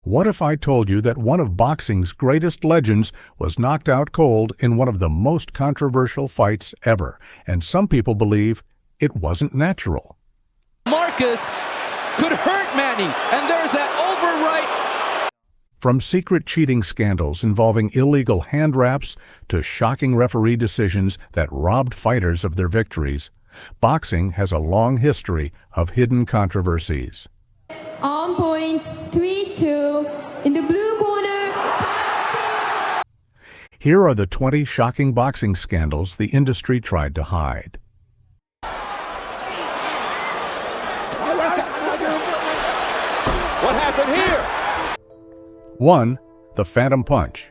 What if I told you that one of boxing's greatest legends was knocked out cold in one of the most controversial fights ever, and some people believe it wasn't natural? Marcus could hurt Manny, and there's that overright. From secret cheating scandals involving illegal hand wraps to shocking referee decisions that robbed fighters of their victories, boxing has a long history of hidden controversies. On point, 3-2, in the blue corner. Here are the 20 shocking boxing scandals the industry tried to hide. What happened here? 1. The Phantom Punch.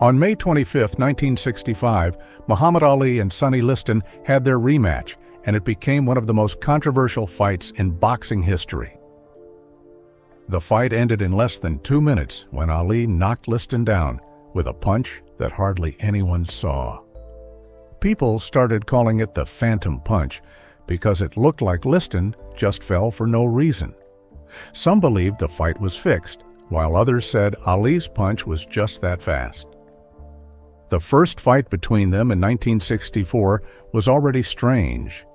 On May 25, 1965, Muhammad Ali and Sonny Liston had their rematch, and it became one of the most controversial fights in boxing history. The fight ended in less than 2 minutes when Ali knocked Liston down with a punch that hardly anyone saw. People started calling it the Phantom Punch because it looked like Liston just fell for no reason. Some believed the fight was fixed, while others said Ali's punch was just that fast. The first fight between them in 1964 was already strange.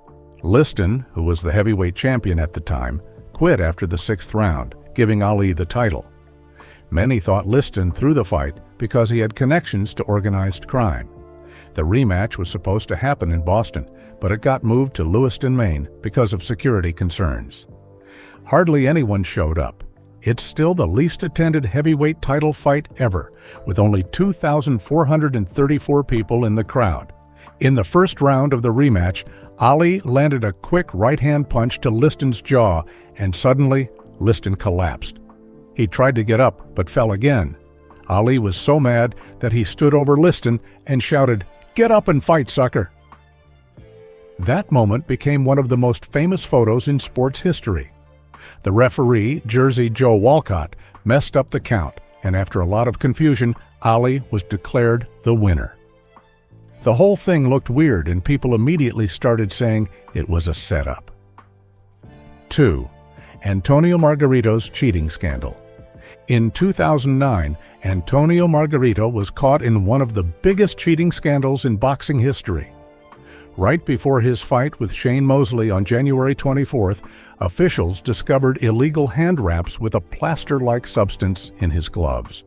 Liston, who was the heavyweight champion at the time, quit after the 6th round, giving Ali the title. Many thought Liston threw the fight because he had connections to organized crime. The rematch was supposed to happen in Boston, but it got moved to Lewiston, Maine because of security concerns. Hardly anyone showed up. It's still the least attended heavyweight title fight ever, with only 2,434 people in the crowd. In the first round of the rematch, Ali landed a quick right-hand punch to Liston's jaw, and suddenly, Liston collapsed. He tried to get up, but fell again. Ali was so mad that he stood over Liston and shouted, "Get up and fight, sucker!" That moment became one of the most famous photos in sports history. The referee, Jersey Joe Walcott, messed up the count, and after a lot of confusion, Ali was declared the winner. The whole thing looked weird, and people immediately started saying it was a setup. 2. Antonio Margarito's cheating scandal. In 2009, Antonio Margarito was caught in one of the biggest cheating scandals in boxing history. Right before his fight with Shane Mosley on January 24th, officials discovered illegal hand wraps with a plaster-like substance in his gloves.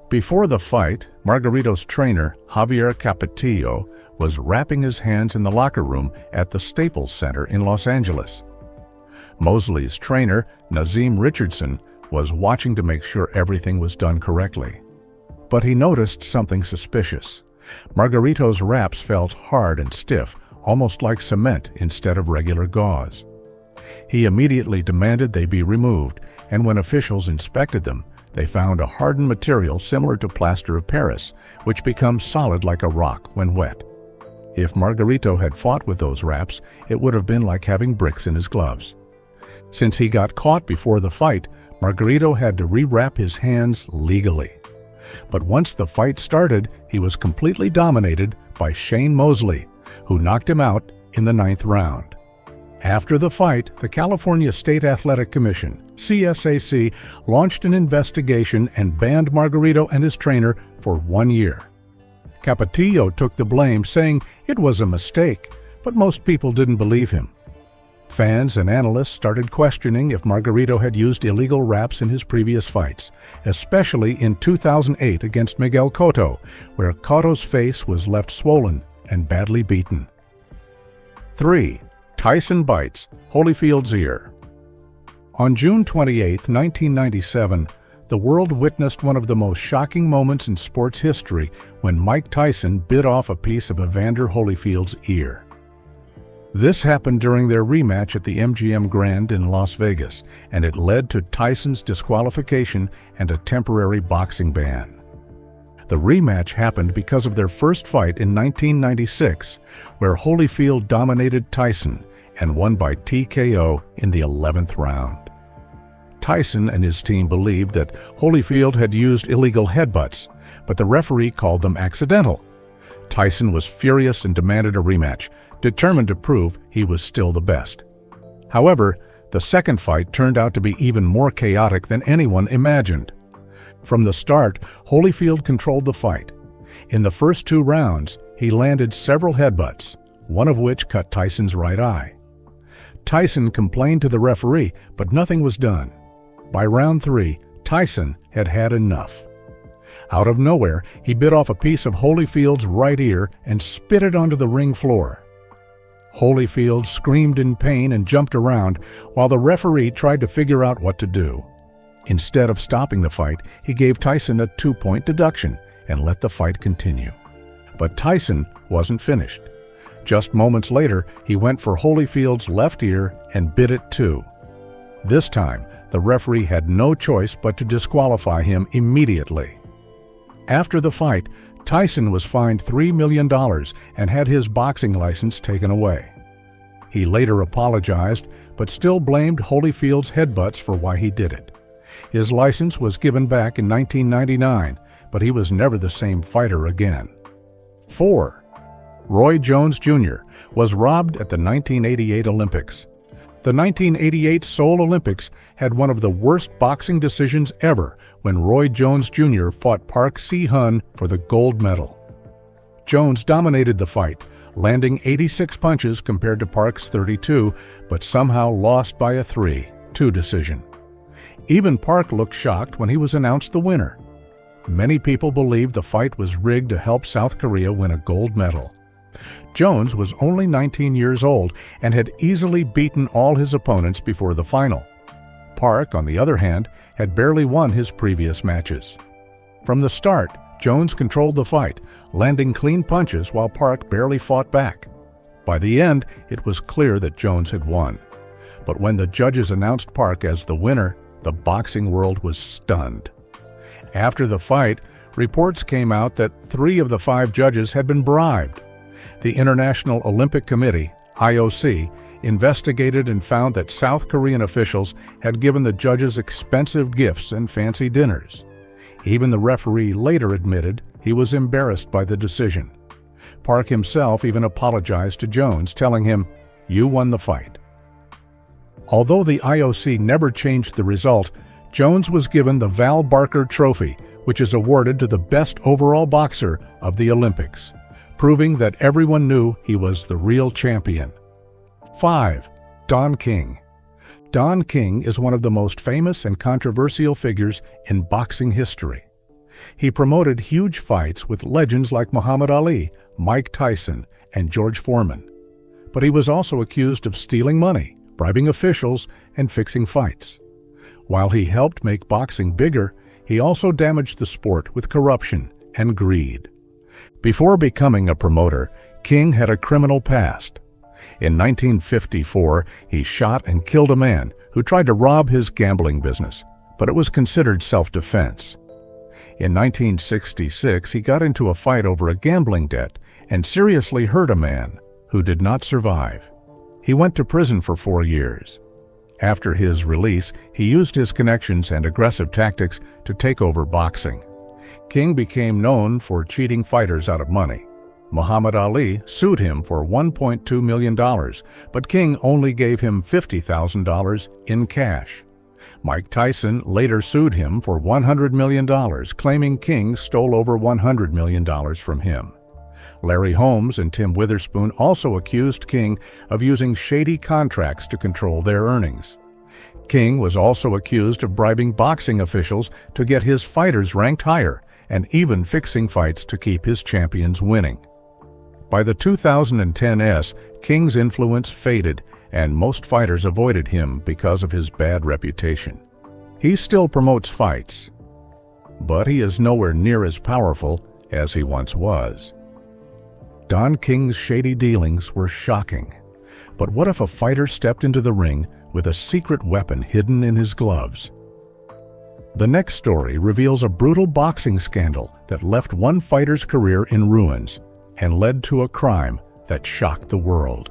Before the fight, Margarito's trainer, Javier Capetillo, was wrapping his hands in the locker room at the Staples Center in Los Angeles. Mosley's trainer, Nazim Richardson, was watching to make sure everything was done correctly. But he noticed something suspicious. Margarito's wraps felt hard and stiff, almost like cement instead of regular gauze. He immediately demanded they be removed, and when officials inspected them, they found a hardened material similar to plaster of Paris, which becomes solid like a rock when wet. If Margarito had fought with those wraps, it would have been like having bricks in his gloves. Since he got caught before the fight, Margarito had to rewrap his hands legally. But once the fight started, he was completely dominated by Shane Mosley, who knocked him out in the 9th round. After the fight, the California State Athletic Commission, CSAC, launched an investigation and banned Margarito and his trainer for 1 year. Capetillo took the blame, saying it was a mistake, but most people didn't believe him. Fans and analysts started questioning if Margarito had used illegal wraps in his previous fights, especially in 2008 against Miguel Cotto, where Cotto's face was left swollen and badly beaten. 3. Tyson bites Holyfield's ear. On June 28, 1997, the world witnessed one of the most shocking moments in sports history when Mike Tyson bit off a piece of Evander Holyfield's ear. This happened during their rematch at the MGM Grand in Las Vegas, and it led to Tyson's disqualification and a temporary boxing ban. The rematch happened because of their first fight in 1996, where Holyfield dominated Tyson and won by TKO in the 11th round. Tyson and his team believed that Holyfield had used illegal headbutts, but the referee called them accidental. Tyson was furious and demanded a rematch, determined to prove he was still the best. However, The second fight turned out to be even more chaotic than anyone imagined. From the start, Holyfield controlled the fight. In the first 2 rounds, he landed several headbutts, one of which cut Tyson's right eye. Tyson complained to the referee, but nothing was done. By round 3, Tyson had had enough. Out of nowhere, he bit off a piece of Holyfield's right ear and spit it onto the ring floor. Holyfield screamed in pain and jumped around while the referee tried to figure out what to do. Instead of stopping the fight, he gave Tyson a 2-point deduction and let the fight continue. But Tyson wasn't finished. Just moments later, he went for Holyfield's left ear and bit it too. This time, the referee had no choice but to disqualify him immediately. After the fight, Tyson was fined $3 million and had his boxing license taken away. He later apologized, but still blamed Holyfield's headbutts for why he did it. His license was given back in 1999, but he was never the same fighter again. 4. Roy Jones Jr. was robbed at the 1988 Olympics. The 1988 Seoul Olympics had one of the worst boxing decisions ever when Roy Jones Jr. fought Park Si-hun for the gold medal. Jones dominated the fight, landing 86 punches compared to Park's 32, but somehow lost by a 3-2 decision. Even Park looked shocked when he was announced the winner. Many people believed the fight was rigged to help South Korea win a gold medal. Jones was only 19 years old and had easily beaten all his opponents before the final. Park, on the other hand, had barely won his previous matches. From the start, Jones controlled the fight, landing clean punches while Park barely fought back. By the end, it was clear that Jones had won. But when the judges announced Park as the winner, the boxing world was stunned. After the fight, reports came out that 3 of the 5 judges had been bribed. The International Olympic Committee, IOC, investigated and found that South Korean officials had given the judges expensive gifts and fancy dinners. Even the referee later admitted he was embarrassed by the decision. Park himself even apologized to Jones, telling him, "You won the fight." Although the IOC never changed the result, Jones was given the Val Barker Trophy, which is awarded to the best overall boxer of the Olympics, proving that everyone knew he was the real champion. 5. Don King. Don King is one of the most famous and controversial figures in boxing history. He promoted huge fights with legends like Muhammad Ali, Mike Tyson, and George Foreman. But he was also accused of stealing money, bribing officials, and fixing fights. While he helped make boxing bigger, he also damaged the sport with corruption and greed. Before becoming a promoter, King had a criminal past. In 1954, he shot and killed a man who tried to rob his gambling business, but it was considered self-defense. In 1966, he got into a fight over a gambling debt and seriously hurt a man who did not survive. He went to prison for 4 years. After his release, he used his connections and aggressive tactics to take over boxing. King became known for cheating fighters out of money. Muhammad Ali sued him for $1.2 million, but King only gave him $50,000 in cash. Mike Tyson later sued him for $100 million, claiming King stole over $100 million from him. Larry Holmes and Tim Witherspoon also accused King of using shady contracts to control their earnings. King was also accused of bribing boxing officials to get his fighters ranked higher and even fixing fights to keep his champions winning. By the 2010s, King's influence faded and most fighters avoided him because of his bad reputation. He still promotes fights, but he is nowhere near as powerful as he once was. Don King's shady dealings were shocking. But what if a fighter stepped into the ring with a secret weapon hidden in his gloves? The next story reveals a brutal boxing scandal that left one fighter's career in ruins and led to a crime that shocked the world.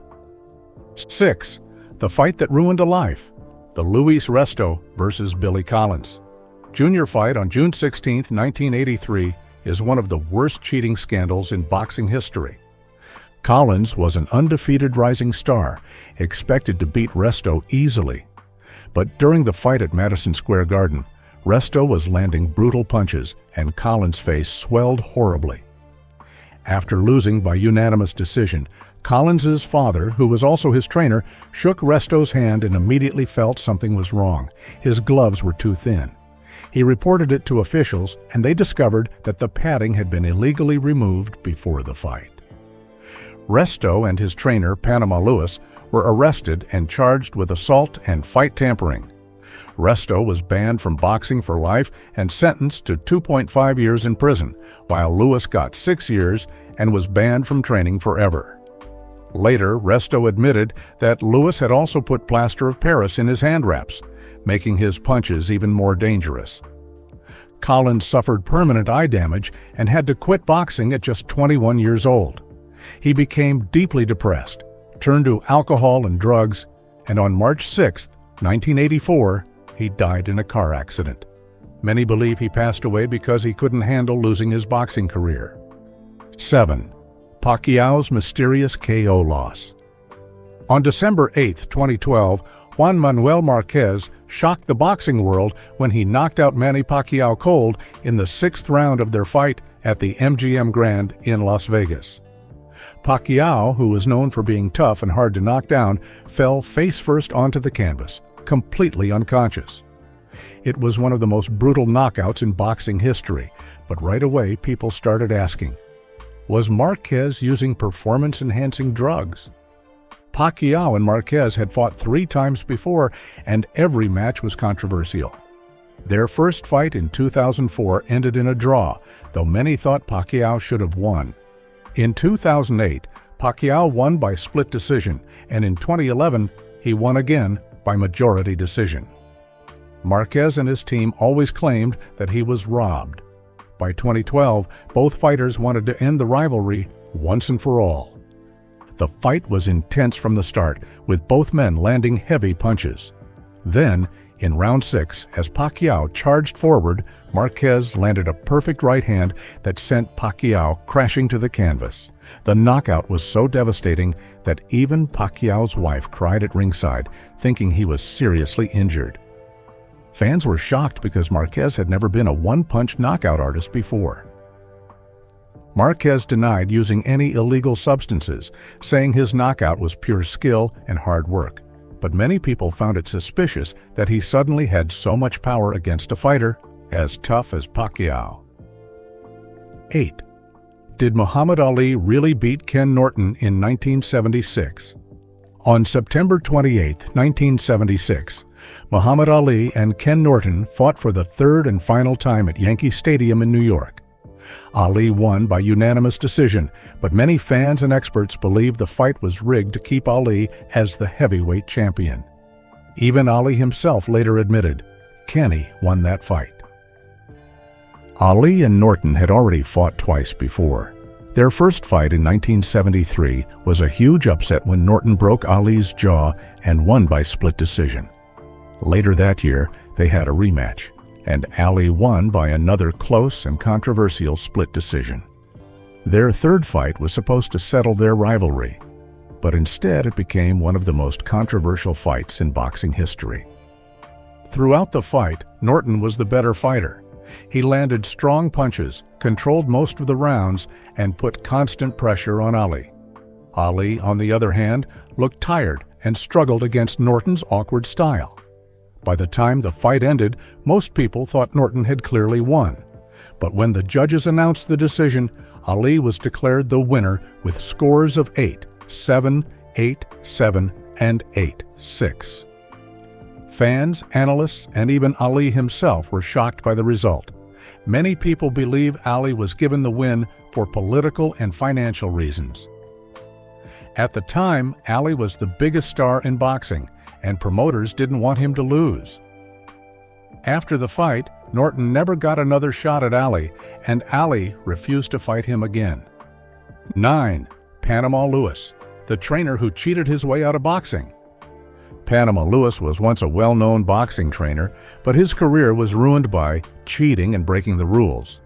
6. The fight that ruined a life. The Luis Resto versus Billy Collins. Junior fight on June 16, 1983 is one of the worst cheating scandals in boxing history. Collins was an undefeated rising star, expected to beat Resto easily. But during the fight at Madison Square Garden, Resto was landing brutal punches, and Collins' face swelled horribly. After losing by unanimous decision, Collins' father, who was also his trainer, shook Resto's hand and immediately felt something was wrong. His gloves were too thin. He reported it to officials, and they discovered that the padding had been illegally removed before the fight. Resto and his trainer, Panama Lewis, were arrested and charged with assault and fight tampering. Resto was banned from boxing for life and sentenced to 2.5 years in prison, while Lewis got 6 years and was banned from training forever. Later, Resto admitted that Lewis had also put plaster of Paris in his hand wraps, making his punches even more dangerous. Collins suffered permanent eye damage and had to quit boxing at just 21 years old. He became deeply depressed, turned to alcohol and drugs, and on March 6, 1984, he died in a car accident. Many believe he passed away because he couldn't handle losing his boxing career. 7. Pacquiao's mysterious KO loss. On December 8, 2012, Juan Manuel Marquez shocked the boxing world when he knocked out Manny Pacquiao cold in the 6th round of their fight at the MGM Grand in Las Vegas. Pacquiao, who was known for being tough and hard to knock down, fell face-first onto the canvas, completely unconscious. It was one of the most brutal knockouts in boxing history, but right away people started asking, was Marquez using performance-enhancing drugs? Pacquiao and Marquez had fought 3 times before, and every match was controversial. Their first fight in 2004 ended in a draw, though many thought Pacquiao should have won. In 2008, Pacquiao won by split decision, and in 2011, he won again by majority decision. Marquez and his team always claimed that he was robbed. By 2012, both fighters wanted to end the rivalry once and for all. The fight was intense from the start, with both men landing heavy punches. Then, in round 6, as Pacquiao charged forward, Marquez landed a perfect right hand that sent Pacquiao crashing to the canvas. The knockout was so devastating that even Pacquiao's wife cried at ringside, thinking he was seriously injured. Fans were shocked because Marquez had never been a one-punch knockout artist before. Marquez denied using any illegal substances, saying his knockout was pure skill and hard work. But many people found it suspicious that he suddenly had so much power against a fighter as tough as Pacquiao. 8. Did Muhammad Ali really beat Ken Norton in 1976? On September 28, 1976, Muhammad Ali and Ken Norton fought for the 3rd and final time at Yankee Stadium in New York. Ali won by unanimous decision, but many fans and experts believe the fight was rigged to keep Ali as the heavyweight champion. Even Ali himself later admitted, Kenny won that fight. Ali and Norton had already fought twice before. Their first fight in 1973 was a huge upset when Norton broke Ali's jaw and won by split decision. Later that year, they had a rematch, and Ali won by another close and controversial split decision. Their third fight was supposed to settle their rivalry, but instead it became one of the most controversial fights in boxing history. Throughout the fight, Norton was the better fighter. He landed strong punches, controlled most of the rounds, and put constant pressure on Ali. Ali, on the other hand, looked tired and struggled against Norton's awkward style. By the time the fight ended, most people thought Norton had clearly won. But when the judges announced the decision, Ali was declared the winner with scores of 8-7, 8-7, and 8-6. Fans, analysts, and even Ali himself were shocked by the result. Many people believe Ali was given the win for political and financial reasons. At the time, Ali was the biggest star in boxing, and promoters didn't want him to lose. After the fight, Norton never got another shot at Ali, and Ali refused to fight him again. 9. Panama Lewis, the trainer who cheated his way out of boxing. Panama Lewis was once a well-known boxing trainer, but his career was ruined by cheating and breaking the rules.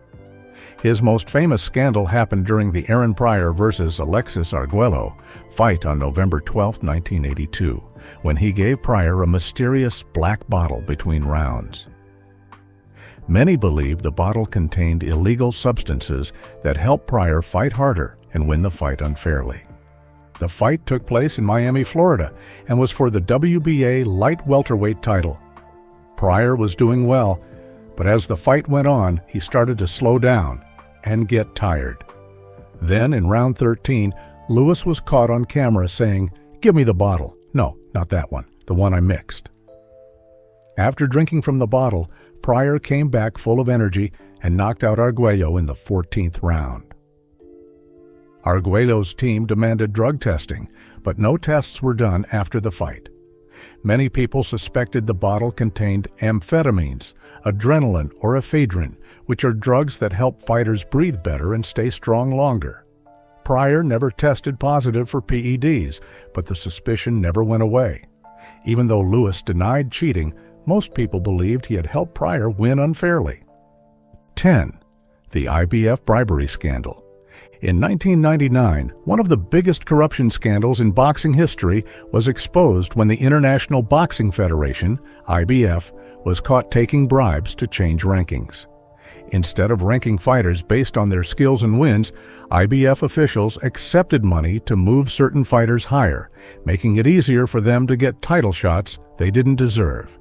His most famous scandal happened during the Aaron Pryor versus Alexis Arguello fight on November 12, 1982, when he gave Pryor a mysterious black bottle between rounds. Many believe the bottle contained illegal substances that helped Pryor fight harder and win the fight unfairly. The fight took place in Miami, Florida, and was for the WBA light welterweight title. Pryor was doing well, but as the fight went on, he started to slow down and get tired. Then, in round 13, Lewis was caught on camera saying, "Give me the bottle." No, not that one, the one I mixed. After drinking from the bottle, Pryor came back full of energy and knocked out Arguello in the 14th round. Arguello's team demanded drug testing, but no tests were done after the fight. Many people suspected the bottle contained amphetamines, adrenaline, or ephedrine, which are drugs that help fighters breathe better and stay strong longer. Pryor never tested positive for PEDs, but the suspicion never went away. Even though Lewis denied cheating, most people believed he had helped Pryor win unfairly. 10. The IBF bribery scandal. In 1999, one of the biggest corruption scandals in boxing history was exposed when the International Boxing Federation, IBF, was caught taking bribes to change rankings. Instead of ranking fighters based on their skills and wins, IBF officials accepted money to move certain fighters higher, making it easier for them to get title shots they didn't deserve.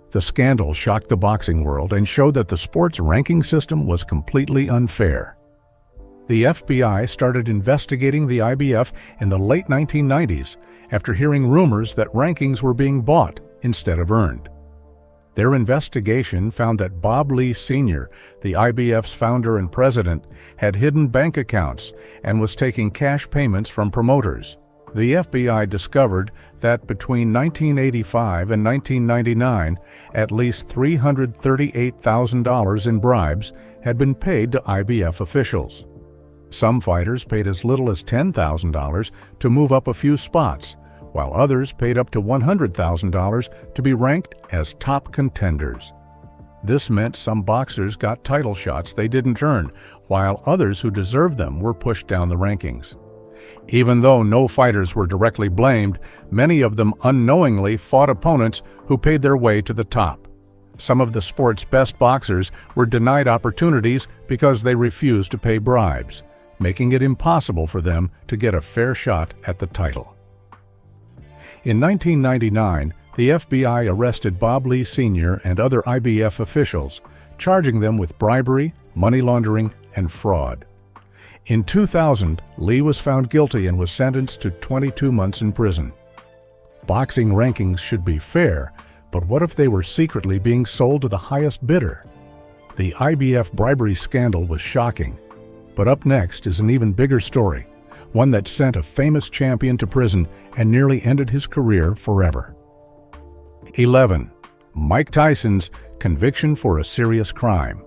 The scandal shocked the boxing world and showed that the sport's ranking system was completely unfair. The FBI started investigating the IBF in the late 1990s after hearing rumors that rankings were being bought instead of earned. Their investigation found that Bob Lee Sr., the IBF's founder and president, had hidden bank accounts and was taking cash payments from promoters. The FBI discovered that between 1985 and 1999, at least $338,000 in bribes had been paid to IBF officials. Some fighters paid as little as $10,000 to move up a few spots, while others paid up to $100,000 to be ranked as top contenders. This meant some boxers got title shots they didn't earn, while others who deserved them were pushed down the rankings. Even though no fighters were directly blamed, many of them unknowingly fought opponents who paid their way to the top. Some of the sport's best boxers were denied opportunities because they refused to pay bribes, making it impossible for them to get a fair shot at the title. In 1999, the FBI arrested Bob Lee Sr. and other IBF officials, charging them with bribery, money laundering, and fraud. In 2000, Lee was found guilty and was sentenced to 22 months in prison. Boxing rankings should be fair, but what if they were secretly being sold to the highest bidder? The IBF bribery scandal was shocking. But up next is an even bigger story, one that sent a famous champion to prison and nearly ended his career forever. 11. Mike Tyson's conviction for a serious crime.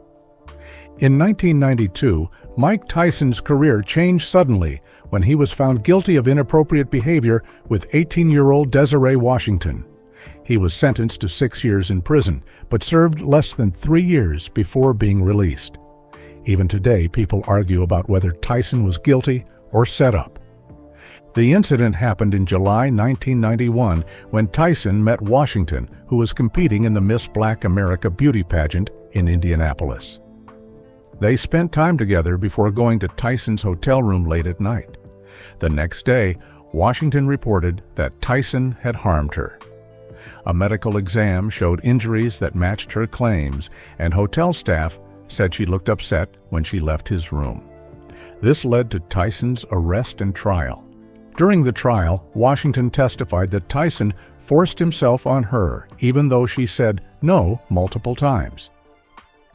In 1992, Mike Tyson's career changed suddenly when he was found guilty of inappropriate behavior with 18-year-old Desiree Washington. He was sentenced to 6 years in prison, but served less than 3 years before being released. Even today, people argue about whether Tyson was guilty or set up. The incident happened in July 1991 when Tyson met Washington, who was competing in the Miss Black America beauty pageant in Indianapolis. They spent time together before going to Tyson's hotel room late at night. The next day, Washington reported that Tyson had harmed her. A medical exam showed injuries that matched her claims, and hotel staff said she looked upset when she left his room. This led to Tyson's arrest and trial. During the trial, Washington testified that Tyson forced himself on her, even though she said no multiple times.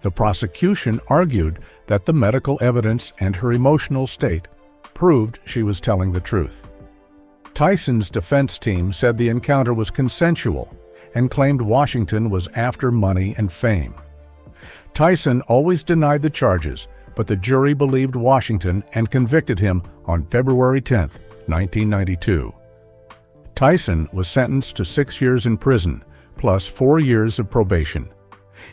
The prosecution argued that the medical evidence and her emotional state proved she was telling the truth. Tyson's defense team said the encounter was consensual and claimed Washington was after money and fame. Tyson always denied the charges, but the jury believed Washington and convicted him on February 10, 1992. Tyson was sentenced to 6 years in prison, plus 4 years of probation.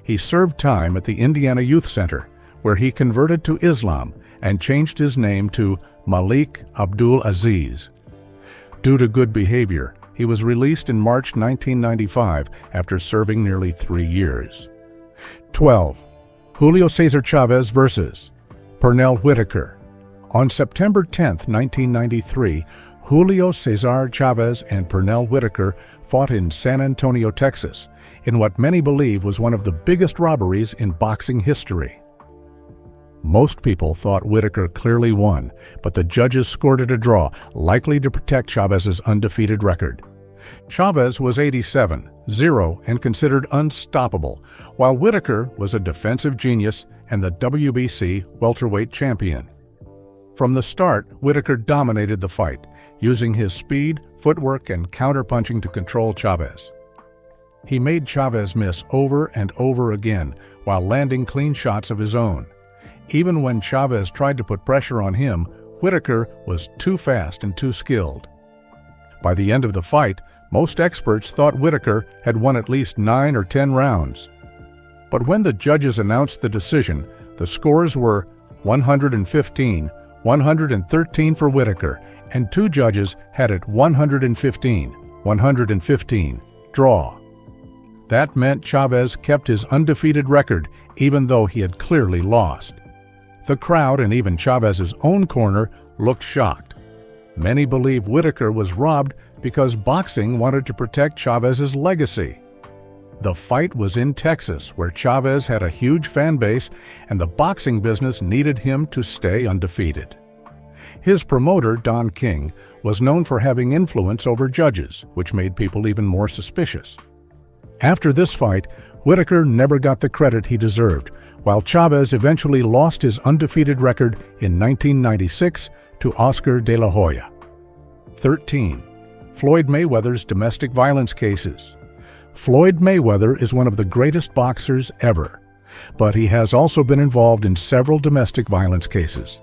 He served time at the Indiana Youth Center, where he converted to Islam and changed his name to Malik Abdul Aziz. Due to good behavior, he was released in March 1995 after serving nearly 3 years. 12. Julio Cesar Chavez versus Pernell Whitaker. On September 10, 1993, Julio Cesar Chavez and Pernell Whitaker fought in San Antonio, Texas, in what many believe was one of the biggest robberies in boxing history. Most people thought Whitaker clearly won, but the judges scored it a draw, likely to protect Chavez's undefeated record. Chavez was 87-0 and considered unstoppable, while Whitaker was a defensive genius and the WBC welterweight champion. From the start, Whitaker dominated the fight, using his speed, footwork, and counterpunching to control Chavez. He made Chavez miss over and over again while landing clean shots of his own. Even when Chavez tried to put pressure on him, Whitaker was too fast and too skilled. By the end of the fight, most experts thought Whitaker had won at least 9 or 10 rounds. But when the judges announced the decision, the scores were 115-113 for Whitaker, and 2 judges had it 115-115, draw. That meant Chavez kept his undefeated record, even though he had clearly lost. The crowd and even Chavez's own corner looked shocked. Many believe Whitaker was robbed because boxing wanted to protect Chavez's legacy. The fight was in Texas, where Chavez had a huge fan base, and the boxing business needed him to stay undefeated. His promoter, Don King, was known for having influence over judges, which made people even more suspicious. After this fight, Whitaker never got the credit he deserved, while Chavez eventually lost his undefeated record in 1996 to Oscar de la Hoya. 13. Floyd Mayweather's domestic violence cases. Floyd Mayweather is one of the greatest boxers ever, but he has also been involved in several domestic violence cases.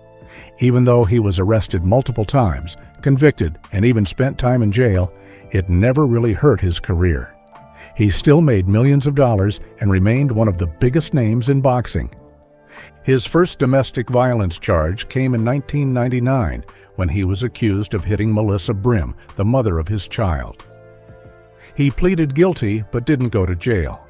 Even though he was arrested multiple times, convicted, and even spent time in jail, it never really hurt his career. He still made millions of dollars and remained one of the biggest names in boxing. His first domestic violence charge came in 1999 when he was accused of hitting Melissa Brim, the mother of his child. He pleaded guilty but didn't go to jail.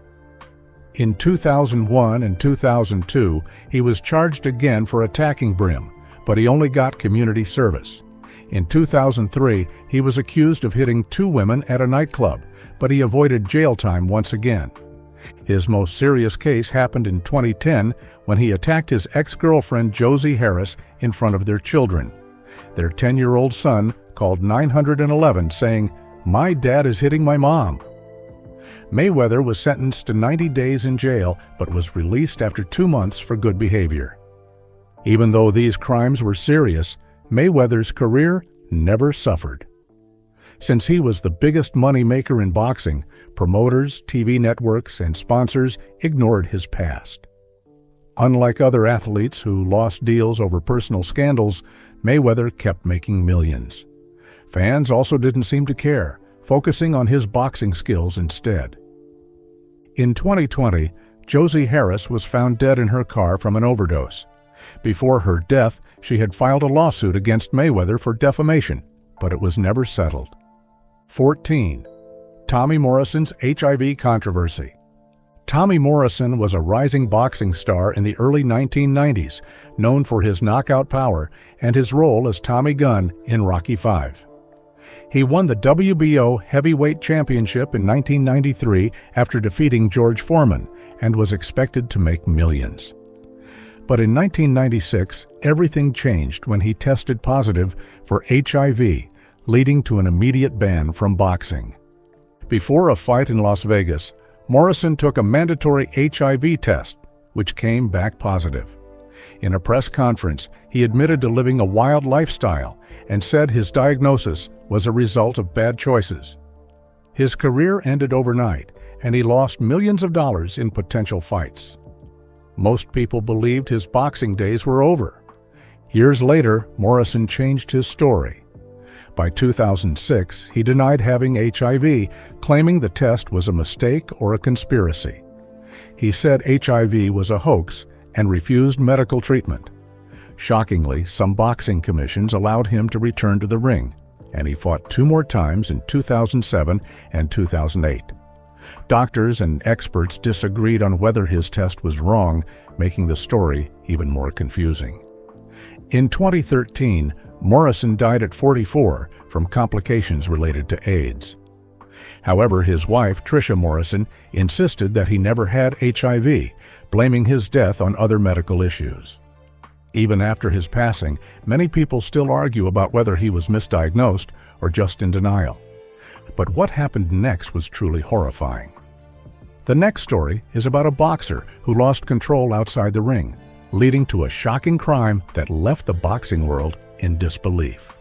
In 2001 and 2002, he was charged again for attacking Brim, but he only got community service. In 2003, he was accused of hitting 2 women at a nightclub, but he avoided jail time once again. His most serious case happened in 2010 when he attacked his ex-girlfriend Josie Harris in front of their children. Their 10-year-old son called 911 saying, "My dad is hitting my mom." Mayweather was sentenced to 90 days in jail but was released after 2 months for good behavior. Even though these crimes were serious, Mayweather's career never suffered. Since he was the biggest money maker in boxing, promoters, TV networks, and sponsors ignored his past. Unlike other athletes who lost deals over personal scandals, Mayweather kept making millions. Fans also didn't seem to care, focusing on his boxing skills instead. In 2020, Josie Harris was found dead in her car from an overdose. Before her death, she had filed a lawsuit against Mayweather for defamation, but it was never settled. 14. Tommy Morrison's HIV controversy. Tommy Morrison was a rising boxing star in the early 1990s, known for his knockout power and his role as Tommy Gunn in Rocky V. He won the WBO heavyweight championship in 1993 after defeating George Foreman and was expected to make millions. But in 1996, everything changed when he tested positive for HIV, leading to an immediate ban from boxing. Before a fight in Las Vegas, Morrison took a mandatory HIV test, which came back positive. In a press conference, he admitted to living a wild lifestyle and said his diagnosis was a result of bad choices. His career ended overnight, and he lost millions of dollars in potential fights. Most people believed his boxing days were over. Years later, Morrison changed his story. By 2006, he denied having HIV, claiming the test was a mistake or a conspiracy. He said HIV was a hoax and refused medical treatment. Shockingly, some boxing commissions allowed him to return to the ring, and he fought 2 more times in 2007 and 2008. Doctors and experts disagreed on whether his test was wrong, making the story even more confusing. In 2013, Morrison died at 44 from complications related to AIDS. However, his wife, Tricia Morrison, insisted that he never had HIV, blaming his death on other medical issues. Even after his passing, many people still argue about whether he was misdiagnosed or just in denial. But what happened next was truly horrifying. The next story is about a boxer who lost control outside the ring, leading to a shocking crime that left the boxing world in disbelief.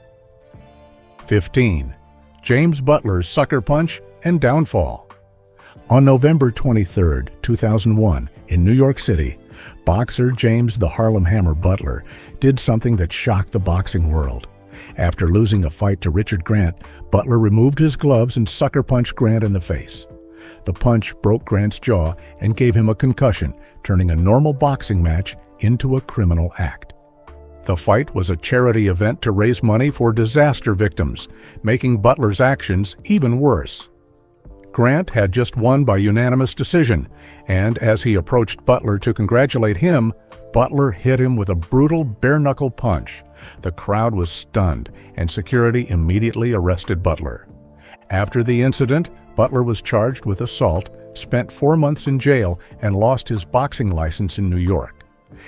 15. James Butler's sucker punch and downfall. On November 23, 2001, in New York City, boxer James the Harlem Hammer Butler did something that shocked the boxing world. After losing a fight to Richard Grant, Butler removed his gloves and sucker punched Grant in the face. The punch broke Grant's jaw and gave him a concussion, turning a normal boxing match into a criminal act. The fight was a charity event to raise money for disaster victims, making Butler's actions even worse. Grant had just won by unanimous decision, and as he approached Butler to congratulate him, Butler hit him with a brutal bare-knuckle punch. The crowd was stunned, and security immediately arrested Butler. After the incident, Butler was charged with assault, spent 4 months in jail, and lost his boxing license in New York.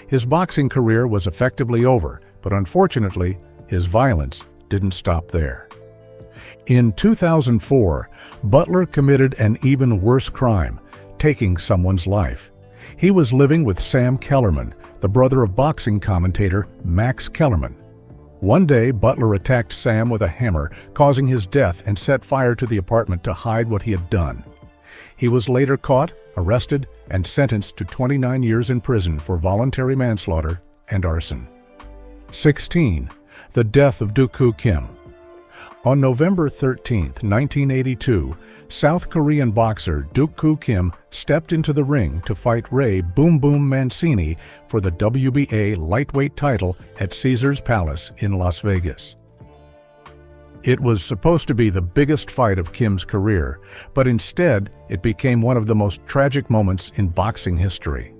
His boxing career was effectively over, but unfortunately, his violence didn't stop there. In 2004, Butler committed an even worse crime, taking someone's life. He was living with Sam Kellerman, the brother of boxing commentator Max Kellerman. One day, Butler attacked Sam with a hammer, causing his death, and set fire to the apartment to hide what he had done. He was later caught, arrested, and sentenced to 29 years in prison for voluntary manslaughter and arson. 16. The death of Duk-Koo Kim. On November 13, 1982, South Korean boxer Duk-Koo Kim stepped into the ring to fight Ray Boom Boom Mancini for the WBA lightweight title at Caesars Palace in Las Vegas. It was supposed to be the biggest fight of Kim's career, but instead it became one of the most tragic moments in boxing history.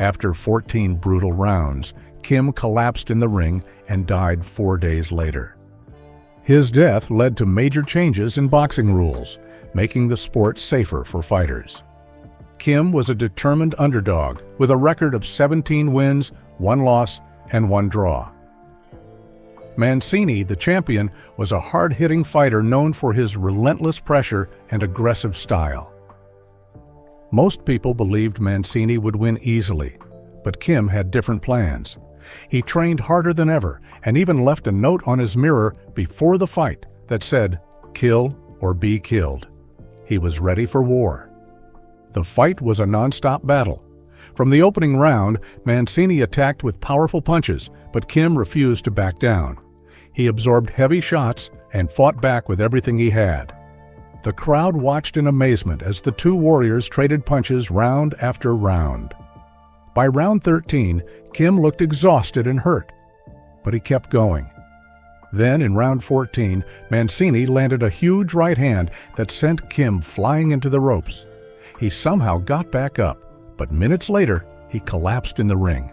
After 14 brutal rounds, Kim collapsed in the ring and died 4 days later. His death led to major changes in boxing rules, making the sport safer for fighters. Kim was a determined underdog with a record of 17 wins, 1 loss, and 1 draw. Mancini, the champion, was a hard-hitting fighter known for his relentless pressure and aggressive style. Most people believed Mancini would win easily, but Kim had different plans. He trained harder than ever and even left a note on his mirror before the fight that said, "Kill or be killed." He was ready for war. The fight was a non-stop battle. From the opening round, Mancini attacked with powerful punches, but Kim refused to back down. He absorbed heavy shots and fought back with everything he had. The crowd watched in amazement as the two warriors traded punches round after round. By round 13, Kim looked exhausted and hurt, but he kept going. Then, in round 14, Mancini landed a huge right hand that sent Kim flying into the ropes. He somehow got back up, but minutes later, he collapsed in the ring.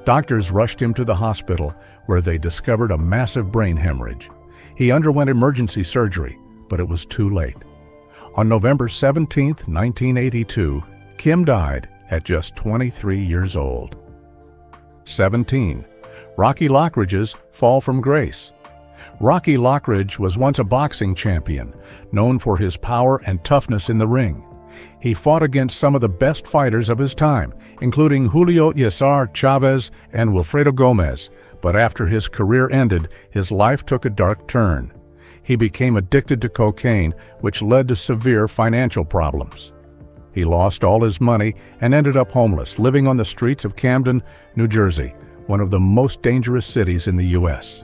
Doctors rushed him to the hospital, where they discovered a massive brain hemorrhage. He underwent emergency surgery, but it was too late. On November 17, 1982, Kim died at just 23 years old. 17. Rocky Lockridge's fall from grace. Rocky Lockridge was once a boxing champion, known for his power and toughness in the ring. He fought against some of the best fighters of his time, including Julio Cesar Chavez and Wilfredo Gomez, but after his career ended, his life took a dark turn. He became addicted to cocaine, which led to severe financial problems. He lost all his money and ended up homeless, living on the streets of Camden, New Jersey, one of the most dangerous cities in the U.S.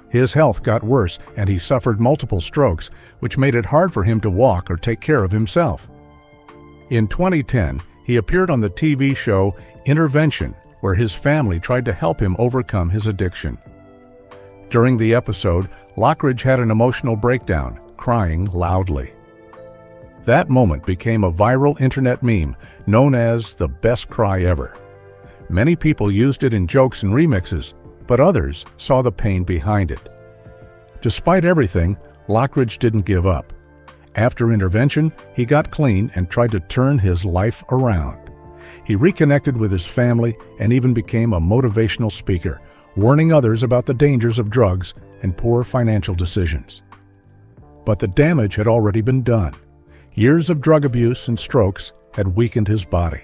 His health got worse and he suffered multiple strokes, which made it hard for him to walk or take care of himself. In 2010, He appeared on the TV show Intervention, where his family tried to help him overcome his addiction. During the episode, Lockridge had an emotional breakdown, crying loudly. That moment became a viral internet meme known as the best cry ever. Many people used it in jokes and remixes, but others saw the pain behind it. Despite everything, Lockridge didn't give up. After Intervention, he got clean and tried to turn his life around. He reconnected with his family and even became a motivational speaker, warning others about the dangers of drugs and poor financial decisions. But the damage had already been done. Years of drug abuse and strokes had weakened his body.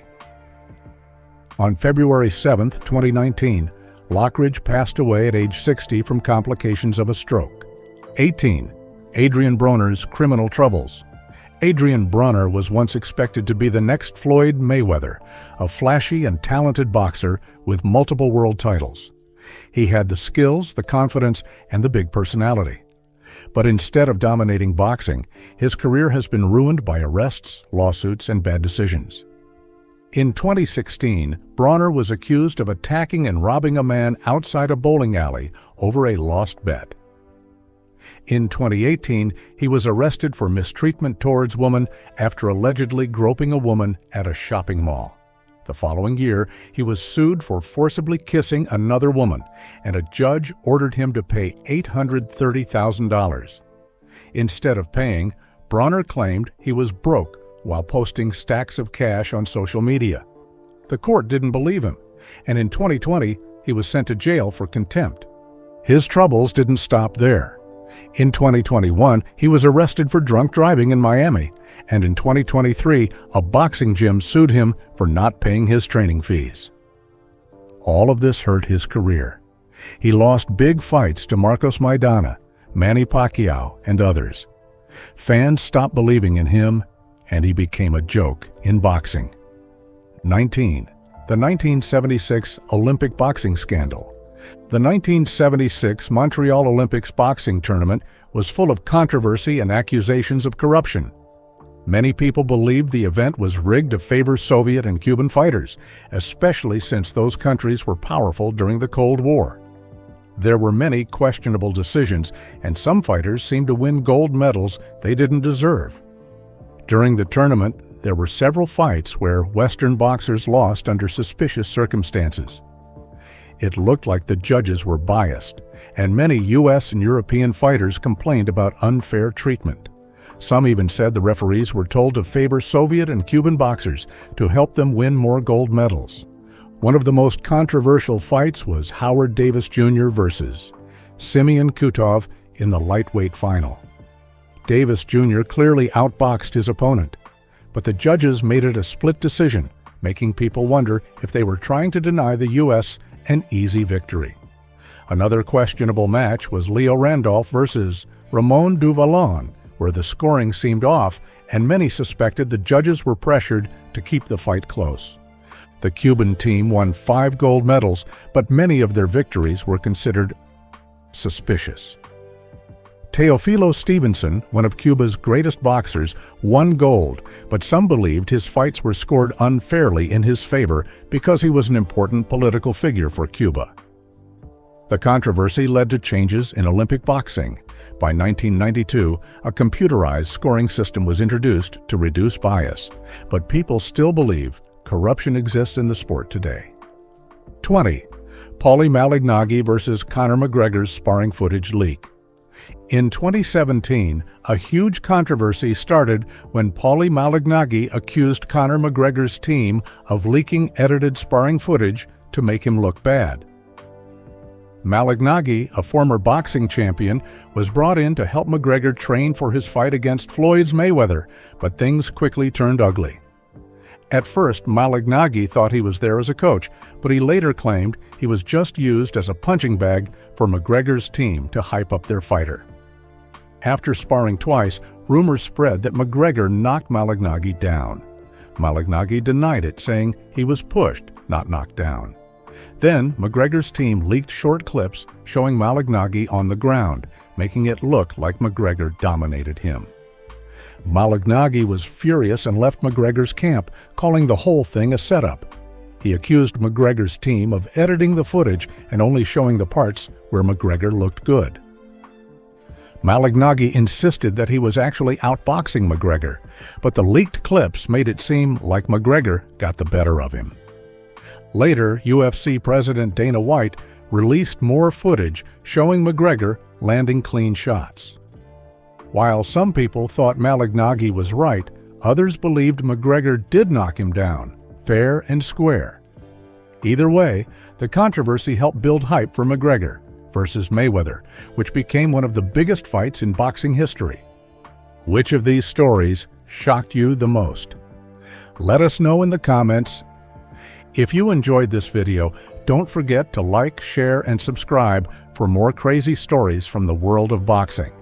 On February 7, 2019, Lockridge passed away at age 60 from complications of a stroke. 18. Adrian Broner's criminal troubles. Adrian Broner was once expected to be the next Floyd Mayweather, a flashy and talented boxer with multiple world titles. He had the skills, the confidence, and the big personality. But instead of dominating boxing, his career has been ruined by arrests, lawsuits, and bad decisions. In 2016, Broner was accused of attacking and robbing a man outside a bowling alley over a lost bet. In 2018, he was arrested for mistreatment towards women after allegedly groping a woman at a shopping mall. The following year, he was sued for forcibly kissing another woman, and a judge ordered him to pay $830,000. Instead of paying, Broner claimed he was broke while posting stacks of cash on social media. The court didn't believe him, and in 2020, he was sent to jail for contempt. His troubles didn't stop there. In 2021, he was arrested for drunk driving in Miami, and in 2023, a boxing gym sued him for not paying his training fees. All of this hurt his career. He lost big fights to Marcos Maidana, Manny Pacquiao, and others. Fans stopped believing in him, and he became a joke in boxing. 19. The 1976 Olympic boxing scandal. The 1976 Montreal Olympics boxing tournament was full of controversy and accusations of corruption. Many people believed the event was rigged to favor Soviet and Cuban fighters, especially since those countries were powerful during the Cold War. There were many questionable decisions, and some fighters seemed to win gold medals they didn't deserve. During the tournament, there were several fights where Western boxers lost under suspicious circumstances. It looked like the judges were biased, and many U.S. and European fighters complained about unfair treatment. Some even said the referees were told to favor Soviet and Cuban boxers to help them win more gold medals. One of the most controversial fights was Howard Davis Jr. versus Simeon Kutov in the lightweight final. Davis Jr. clearly outboxed his opponent, but the judges made it a split decision, making people wonder if they were trying to deny the U.S. an easy victory. Another questionable match was Leo Randolph versus Ramon Duvalon, where the scoring seemed off and many suspected the judges were pressured to keep the fight close. The Cuban team won 5 gold medals, but many of their victories were considered suspicious. Teofilo Stevenson, one of Cuba's greatest boxers, won gold, but some believed his fights were scored unfairly in his favor because he was an important political figure for Cuba. The controversy led to changes in Olympic boxing. By 1992, a computerized scoring system was introduced to reduce bias, but people still believe corruption exists in the sport today. 20. Paulie Malignaggi versus Conor McGregor's sparring footage leak. In 2017, a huge controversy started when Paulie Malignaggi accused Conor McGregor's team of leaking edited sparring footage to make him look bad. Malignaggi, a former boxing champion, was brought in to help McGregor train for his fight against Floyd Mayweather, but things quickly turned ugly. At first, Malignaggi thought he was there as a coach, but he later claimed he was just used as a punching bag for McGregor's team to hype up their fighter. After sparring twice, rumors spread that McGregor knocked Malignaggi down. Malignaggi denied it, saying he was pushed, not knocked down. Then, McGregor's team leaked short clips showing Malignaggi on the ground, making it look like McGregor dominated him. Malignaggi was furious and left McGregor's camp, calling the whole thing a setup. He accused McGregor's team of editing the footage and only showing the parts where McGregor looked good. Malignaggi insisted that he was actually outboxing McGregor, but the leaked clips made it seem like McGregor got the better of him. Later, UFC President Dana White released more footage showing McGregor landing clean shots. While some people thought Malignaggi was right, others believed McGregor did knock him down, fair and square. Either way, the controversy helped build hype for McGregor versus Mayweather, which became one of the biggest fights in boxing history. Which of these stories shocked you the most? Let us know in the comments. If you enjoyed this video, don't forget to like, share, and subscribe for more crazy stories from the world of boxing.